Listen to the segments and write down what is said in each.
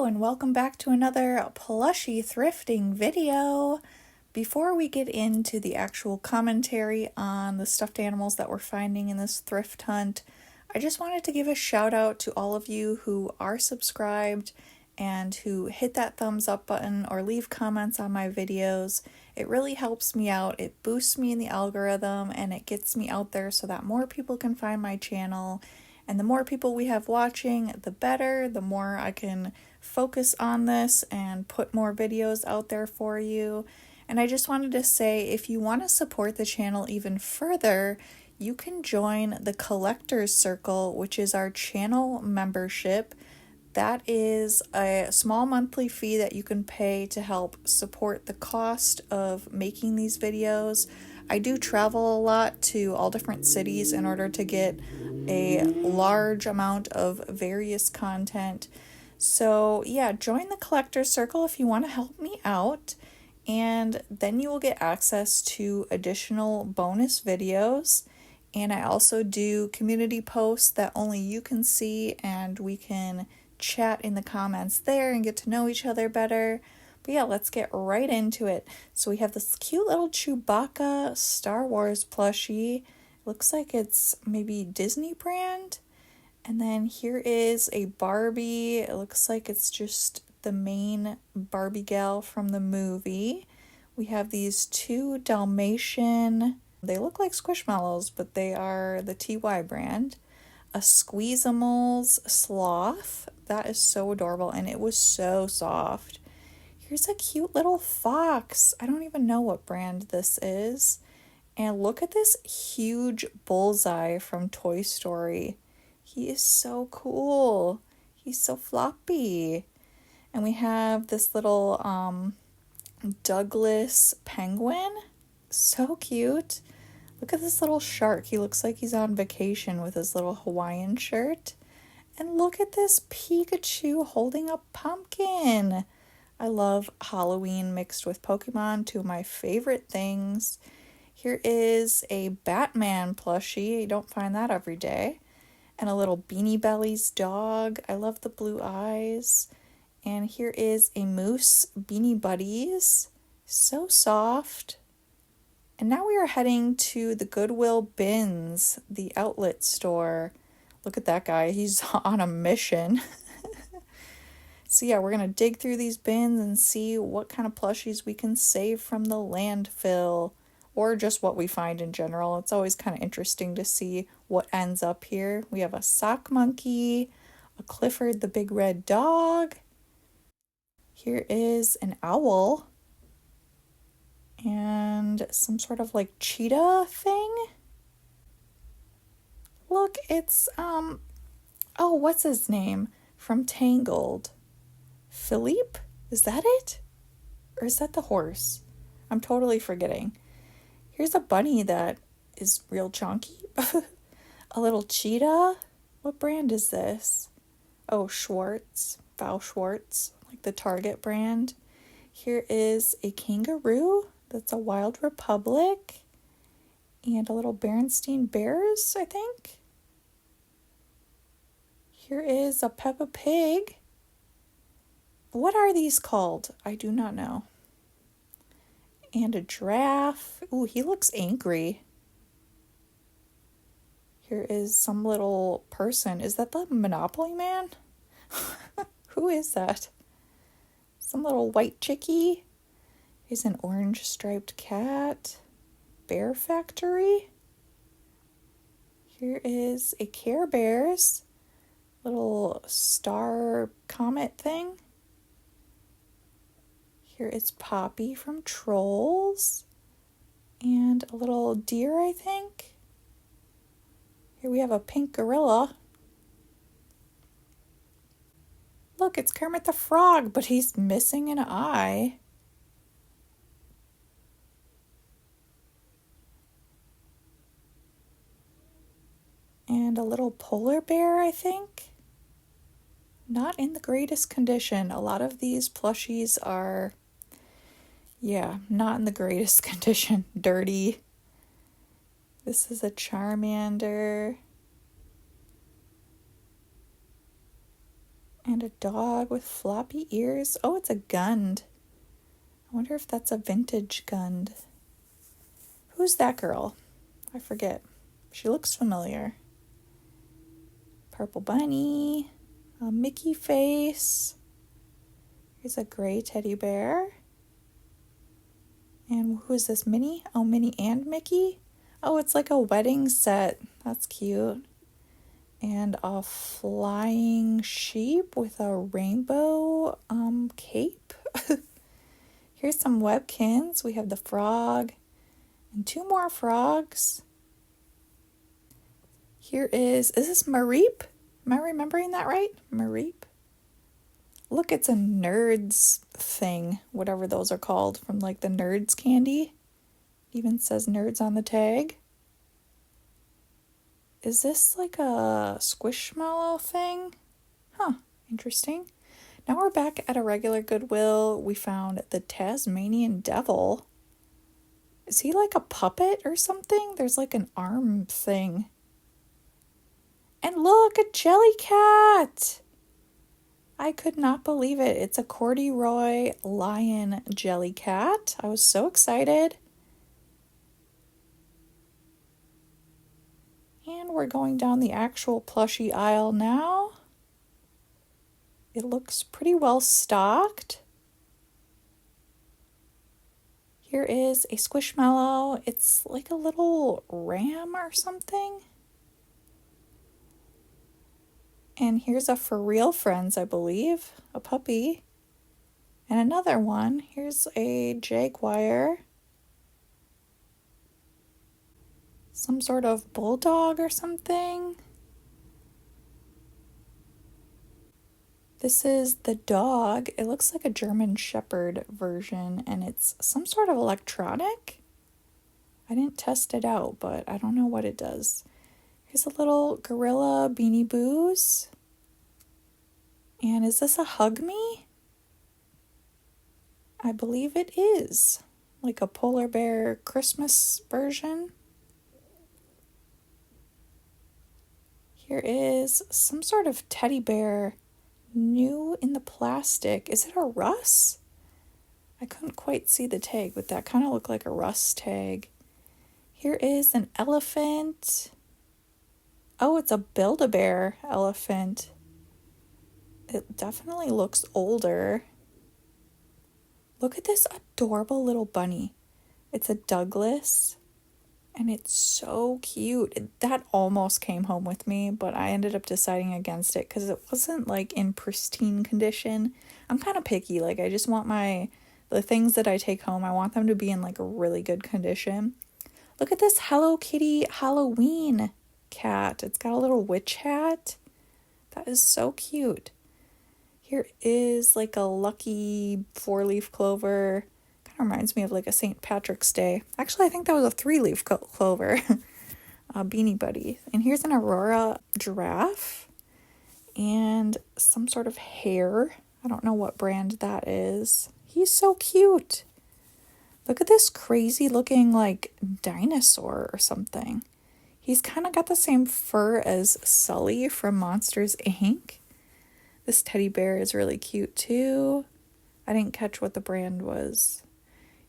Hello and welcome back to another plushie thrifting video. Before we get into the actual commentary on the stuffed animals that we're finding in this thrift hunt, I just wanted to give a shout out to all of you who are subscribed and who hit that thumbs up button or leave comments on my videos. It really helps me out. It boosts me in the algorithm and it gets me out there so that more people can find my channel. And the more people we have watching, the better, the more I can focus on this and put more videos out there for you. And I just wanted to say, if you want to support the channel even further, you can join the Collector's Circle, which is our channel membership. That is a small monthly fee that you can pay to help support the cost of making these videos. I do travel a lot to all different cities in order to get a large amount of various content. So yeah, join the Collector's Circle if you want to help me out, and then you will get access to additional bonus videos. And I also do community posts that only you can see, and we can chat in the comments there and get to know each other better. But yeah, let's get right into it. So we have this cute little Chewbacca Star Wars plushie. Looks like it's maybe Disney brand. And then here is a Barbie. It looks like it's just the main Barbie gal from the movie. We have these two Dalmatian. They look like Squishmallows, but they are the TY brand. A Squeezamals sloth. That is so adorable, and it was so soft. Here's a cute little fox. I don't even know what brand this is. And look at this huge bullseye from Toy Story. He is so cool. He's so floppy. And we have this little Douglas penguin. So cute. Look at this little shark. He looks like he's on vacation with his little Hawaiian shirt. And look at this Pikachu holding a pumpkin. I love Halloween mixed with Pokemon, two of my favorite things. Here is a Batman plushie. You don't find that every day. And a little Beanie Bellies dog. I love the blue eyes. And here is a Moose Beanie Buddies. So soft. And now we are heading to the Goodwill bins, the outlet store. Look at that guy. He's on a mission. So yeah, we're going to dig through these bins and see what kind of plushies we can save from the landfill, or just what we find in general. It's always kind of interesting to see what ends up here. We have a sock monkey, a Clifford the Big Red Dog. Here is an owl. And some sort of like cheetah thing. Look, it's, what's his name? From Tangled. Philippe? Is that it? Or is that the horse? I'm totally forgetting. Here's a bunny that is real chunky. A little cheetah. What brand is this? Oh, Schwartz. Val Schwartz. Like the Target brand. Here is a kangaroo. That's a Wild Republic. And a little Berenstain Bears, I think. Here is a Peppa Pig. What are these called? I do not know. And a giraffe. Ooh, he looks angry. Here is some little person. Is that the Monopoly Man? Who is that? Some little white chickie. Here's an orange striped cat. Bear Factory. Here is a Care Bears. Little star comet thing. Here is Poppy from Trolls. And a little deer, I think. Here we have a pink gorilla. Look, it's Kermit the Frog, but he's missing an eye. And a little polar bear, I think. Not in the greatest condition. A lot of these plushies are, not in the greatest condition. Dirty. This is a Charmander. And a dog with floppy ears. Oh, it's a Gund. I wonder if that's a vintage Gund. Who's that girl? I forget. She looks familiar. Purple bunny. A Mickey face. Here's a gray teddy bear. And who is this, Minnie? Oh, Minnie and Mickey? Oh, it's like a wedding set. That's cute. And a flying sheep with a rainbow cape. Here's some Webkins. We have the frog and 2 more frogs. Here is this Mareep? Am I remembering that right? Mareep? Look, it's a Nerds thing, whatever those are called, from like the Nerds candy. It even says Nerds on the tag. Is this like a squishmallow thing? Huh, interesting. Now we're back at a regular Goodwill. We found the Tasmanian Devil. Is he like a puppet or something? There's like an arm thing. And look, a Jellycat! I could not believe it. It's a corduroy lion Jellycat. I was so excited. And we're going down the actual plushie aisle now. It looks pretty well stocked. Here is a Squishmallow. It's like a little ram or something. And here's a For Real Friends, I believe, a puppy. And another one. Here's a jaguar. Some sort of bulldog or something. This is the dog. It looks like a German Shepherd version, and it's some sort of electronic. I didn't test it out, but I don't know what it does. Here's a little gorilla Beanie Boos. And is this a Hug Me? I believe it is. Like a polar bear Christmas version. Here is some sort of teddy bear, new in the plastic. Is it a Russ? I couldn't quite see the tag, but that kind of looked like a Russ tag. Here is an elephant. Oh, it's a Build-A-Bear elephant. It definitely looks older. Look at this adorable little bunny. It's a Douglas. And it's so cute. That almost came home with me, but I ended up deciding against it because it wasn't like in pristine condition. I'm kind of picky. Like I just want the things that I take home, I want them to be in like a really good condition. Look at this Hello Kitty Halloween cat. It's got a little witch hat. That is so cute. Here is like a lucky 4-leaf clover. Reminds me of like a St. Patrick's Day. Actually, I think that was a 3-leaf clover. Beanie Buddy. And here's an Aurora giraffe. And some sort of hare. I don't know what brand that is. He's so cute. Look at this crazy looking like dinosaur or something. He's kind of got the same fur as Sully from Monsters, Inc. This teddy bear is really cute too. I didn't catch what the brand was.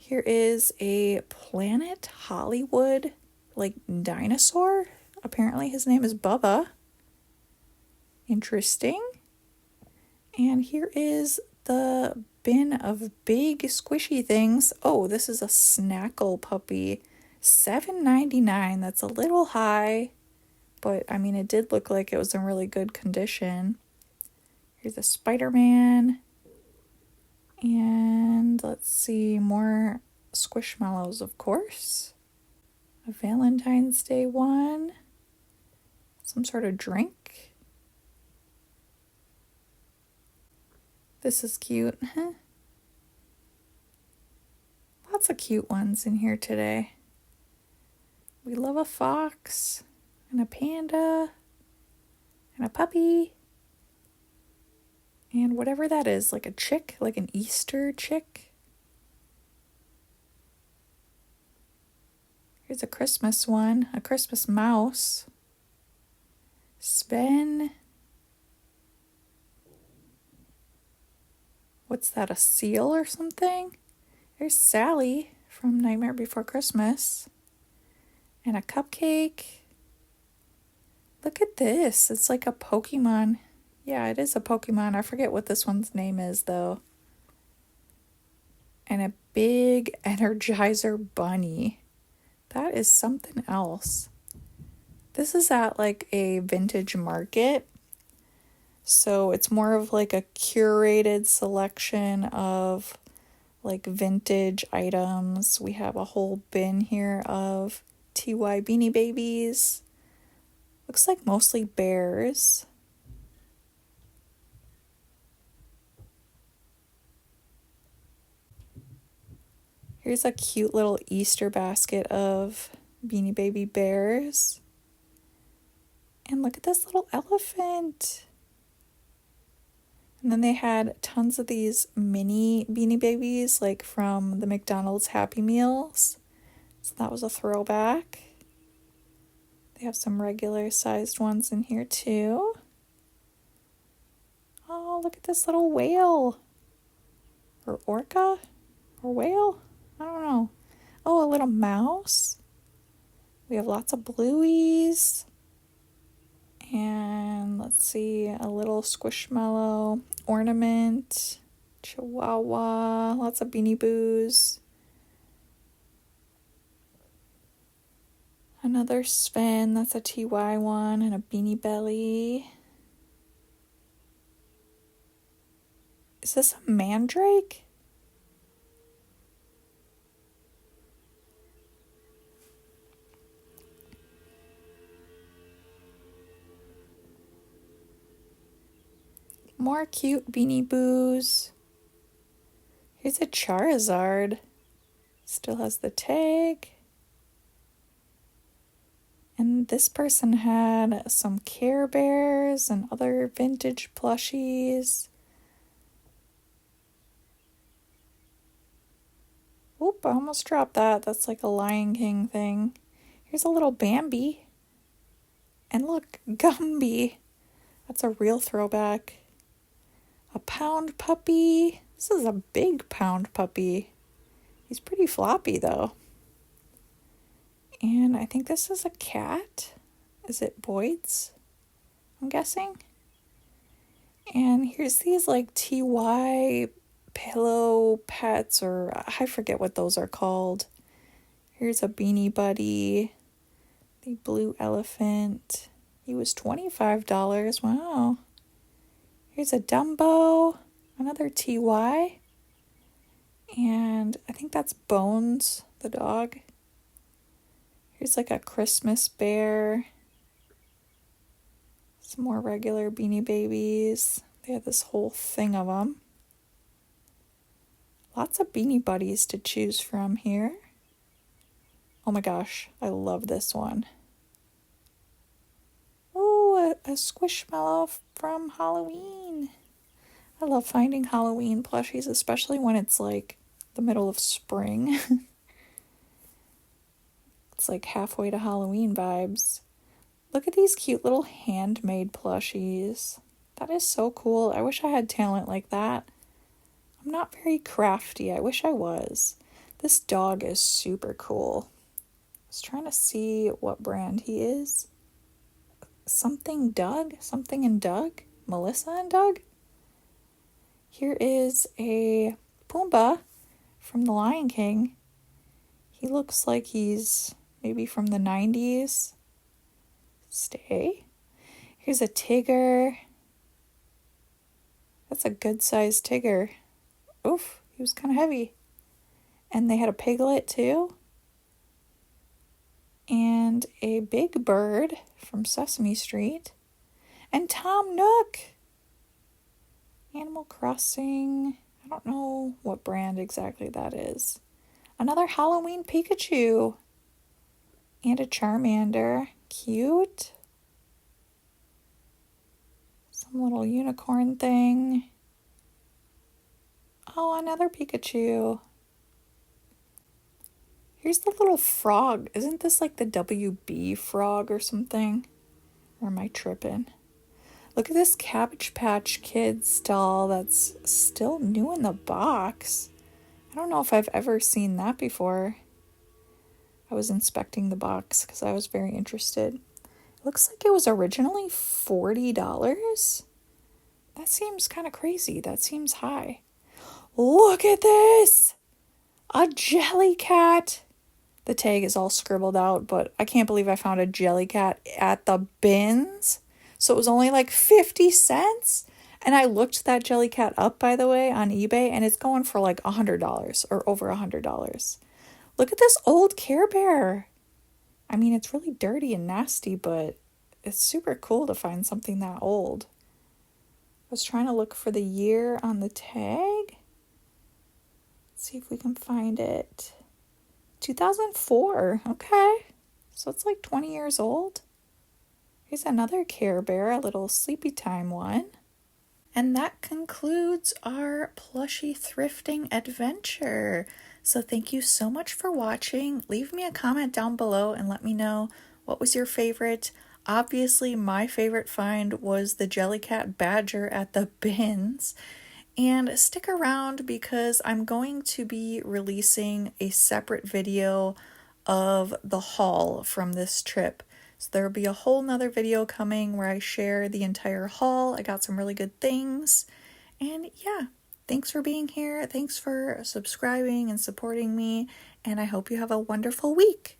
Here is a Planet Hollywood, like, dinosaur. Apparently his name is Bubba. Interesting. And here is the bin of big squishy things. Oh, this is a Snackle puppy. $7.99. That's a little high, but I mean, it did look like it was in really good condition. Here's a Spider-Man. And let's see, more Squishmallows, of course. A Valentine's Day one. Some sort of drink. This is cute. Lots of cute ones in here today. We love a fox and a panda and a puppy. And whatever that is, like a chick, like an Easter chick. Here's a Christmas one, a Christmas mouse. Sven. What's that, a seal or something? There's Sally from Nightmare Before Christmas. And a cupcake. Look at this. It's like a Pokemon. Yeah, it is a Pokemon. I forget what this one's name is, though. And a big Energizer bunny. That is something else. This is at like a vintage market. So it's more of like a curated selection of like vintage items. We have a whole bin here of TY Beanie Babies. Looks like mostly bears. Here's a cute little Easter basket of Beanie Baby bears. And look at this little elephant. And then they had tons of these mini Beanie Babies, like from the McDonald's Happy Meals. So that was a throwback. They have some regular sized ones in here too. Oh, look at this little whale. Or orca? Or whale? I don't know. Oh, a little mouse. We have lots of blueies. And let's see, a little squishmallow ornament. Chihuahua. Lots of Beanie Boos. Another Sven, that's a TY one, and a Beanie Belly. Is this a mandrake? More cute Beanie Boos. Here's a Charizard. Still has the tag. And this person had some Care Bears and other vintage plushies. Oop, I almost dropped that. That's like a Lion King thing. Here's a little Bambi. And look, Gumby. That's a real throwback. A pound puppy. This is a big pound puppy. He's pretty floppy though. And I think this is a cat. Is it Boyd's? I'm guessing. And here's these like TY pillow pets, or I forget what those are called. Here's a Beanie Buddy. The blue elephant. He was $25. Wow. Here's a Dumbo. Another TY. And I think that's Bones, the dog. Here's like a Christmas bear. Some more regular Beanie Babies. They have this whole thing of them. Lots of Beanie Buddies to choose from here. Oh my gosh, I love this one. Oh, a Squishmallow from Halloween. I love finding Halloween plushies, especially when it's like the middle of spring. It's like halfway to Halloween vibes. Look at these cute little handmade plushies. That is so cool. I wish I had talent like that. I'm not very crafty. I wish I was. This dog is super cool. I was trying to see what brand he is. Something Doug? Something and Doug? Melissa and Doug? Here is a Pumbaa from The Lion King. He looks like he's maybe from the 90s. Stay. Here's a Tigger. That's a good sized Tigger. Oof, he was kind of heavy. And they had a Piglet too. And a Big Bird from Sesame Street. And Tom Nook. Animal Crossing. I don't know what brand exactly that is. Another Halloween Pikachu. And a Charmander. Cute. Some little unicorn thing. Oh, another Pikachu. Here's the little frog. Isn't this like the WB frog or something? Or am I tripping? Look at this Cabbage Patch Kids doll that's still new in the box. I don't know if I've ever seen that before. I was inspecting the box because I was very interested. It looks like it was originally $40. That seems kind of crazy. That seems high. Look at this! A Jellycat! The tag is all scribbled out, but I can't believe I found a Jellycat at the bins. So it was only like 50 cents. And I looked that Jellycat up, by the way, on eBay, and it's going for like $100 or over $100. Look at this old Care Bear. I mean, it's really dirty and nasty, but it's super cool to find something that old. I was trying to look for the year on the tag. Let's see if we can find it. 2004. Okay. So it's like 20 years old. Here's another Care Bear, a little sleepy time one. And that concludes our plushie thrifting adventure. So thank you so much for watching. Leave me a comment down below and let me know what was your favorite. Obviously, my favorite find was the Jellycat Badger at the bins. And stick around because I'm going to be releasing a separate video of the haul from this trip. So there will be a whole nother video coming where I share the entire haul. I got some really good things. And yeah, thanks for being here. Thanks for subscribing and supporting me. And I hope you have a wonderful week.